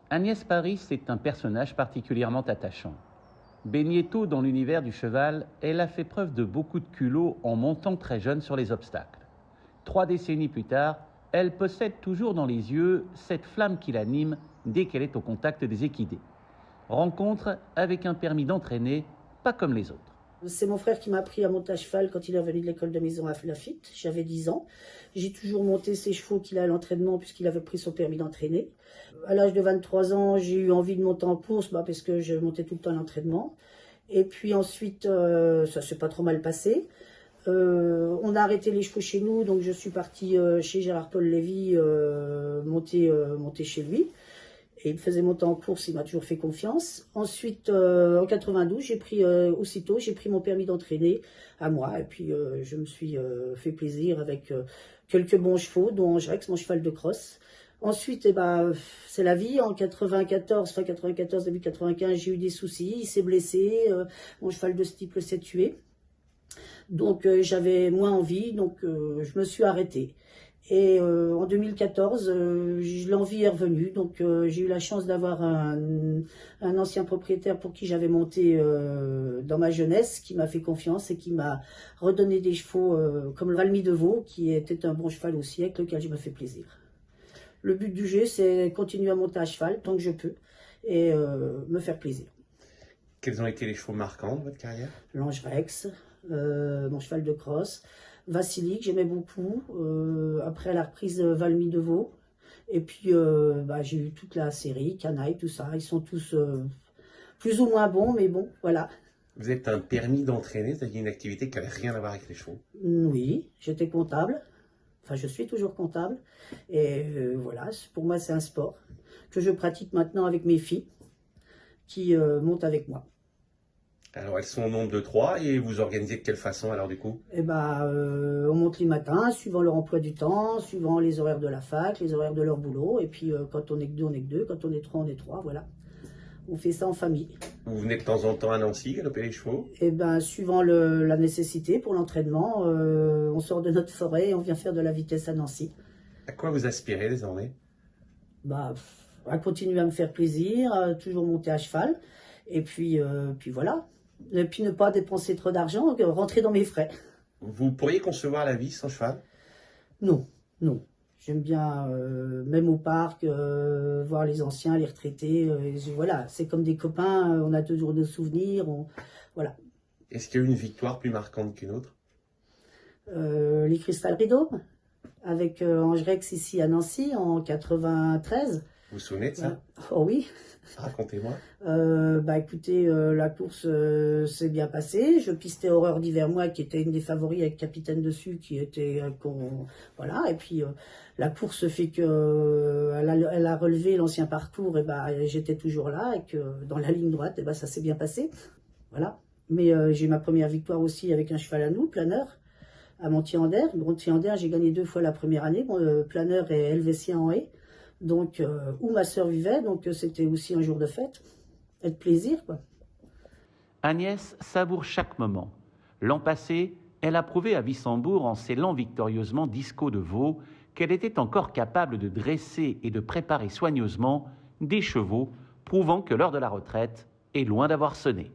Agnès Paris est un personnage particulièrement attachant. Baignée tôt dans l'univers du cheval, elle a fait preuve de beaucoup de culot en montant très jeune sur les obstacles. 3 décennies plus tard, elle possède toujours dans les yeux cette flamme qui l'anime dès qu'elle est au contact des équidés. Rencontre avec un permis d'entraîner, pas comme les autres. C'est mon frère qui m'a appris à monter à cheval quand il est revenu de l'école de maison à Lafitte. J'avais 10 ans. J'ai toujours monté ses chevaux qu'il a à l'entraînement puisqu'il avait pris son permis d'entraîner. À l'âge de 23 ans, j'ai eu envie de monter en course parce que je montais tout le temps à l'entraînement. Et puis ensuite, ça s'est pas trop mal passé. On a arrêté les chevaux chez nous, donc je suis partie chez Gérard-Paul Lévy monter chez lui. Et il me faisait monter en course, il m'a toujours fait confiance. Ensuite, en 92, j'ai pris mon permis d'entraîner à moi. Et puis, je me suis fait plaisir avec quelques bons chevaux, dont Angrex, mon cheval de crosse. Ensuite, c'est la vie. En 94, début 95, j'ai eu des soucis. Il s'est blessé. Mon cheval de steeple s'est tué. Donc, j'avais moins envie. Donc, je me suis arrêtée. Et en 2014, l'envie est revenue. Donc, j'ai eu la chance d'avoir un ancien propriétaire pour qui j'avais monté dans ma jeunesse, qui m'a fait confiance et qui m'a redonné des chevaux comme le Valmy de Vaux, qui était un bon cheval aussi, avec lequel je me fais plaisir. Le but du jeu, c'est continuer à monter à cheval tant que je peux et me faire plaisir. Quels ont été les chevaux marquants de votre carrière? L'Angrex, mon cheval de crosse. Vassili, que j'aimais beaucoup. Après la reprise Valmy de Vaux. Et puis, j'ai eu toute la série, Canaille, tout ça. Ils sont tous plus ou moins bons, mais bon, voilà. Vous êtes un permis d'entraîner, c'est-à-dire une activité qui n'avait rien à voir avec les chevaux? Oui, j'étais comptable. Enfin, je suis toujours comptable. Et voilà, pour moi, c'est un sport que je pratique maintenant avec mes filles qui montent avec moi. Alors, elles sont au nombre de 3 et vous organisez de quelle façon alors du coup? On monte les matins, suivant leur emploi du temps, suivant les horaires de la fac, les horaires de leur boulot. Et puis, quand on est que 2, on est que 2. Quand on est 3, on est 3, voilà. On fait ça en famille. Vous venez de temps en temps à Nancy galoper les chevaux? Suivant la nécessité pour l'entraînement, on sort de notre forêt et on vient faire de la vitesse à Nancy. À quoi vous aspirez désormais? À continuer à me faire plaisir, à toujours monter à cheval. Et puis voilà. Et puis ne pas dépenser trop d'argent, rentrer dans mes frais. Vous pourriez concevoir la vie sans cheval? Non. J'aime bien, même au parc, voir les anciens, les retraités. Voilà, c'est comme des copains, on a toujours des souvenirs. Voilà. Est-ce qu'il y a eu une victoire plus marquante qu'une autre? Les Cristalleries d'Aube, avec Angrex ici à Nancy en 93. Vous vous souvenez de ça? Oh oui. Racontez-moi. Écoutez, la course s'est bien passée. Je pistais Horreur d'hiver, moi, qui était une des favoris avec Capitaine dessus, qui était voilà. Et puis la course fait que elle a relevé l'ancien parcours. Et j'étais toujours là et que dans la ligne droite, ça s'est bien passé. Voilà. Mais j'ai ma première victoire aussi avec un cheval à nous, Planeur, à Montier-en-Der. Montier-en-Der, j'ai gagné 2 fois la première année. Planeur et Helvétien en haie. Donc, où ma sœur vivait, donc c'était aussi un jour de fête et de plaisir, quoi. Agnès savoure chaque moment. L'an passé, elle a prouvé à Wissembourg, en scellant victorieusement Disco de Vaux, qu'elle était encore capable de dresser et de préparer soigneusement des chevaux, prouvant que l'heure de la retraite est loin d'avoir sonné.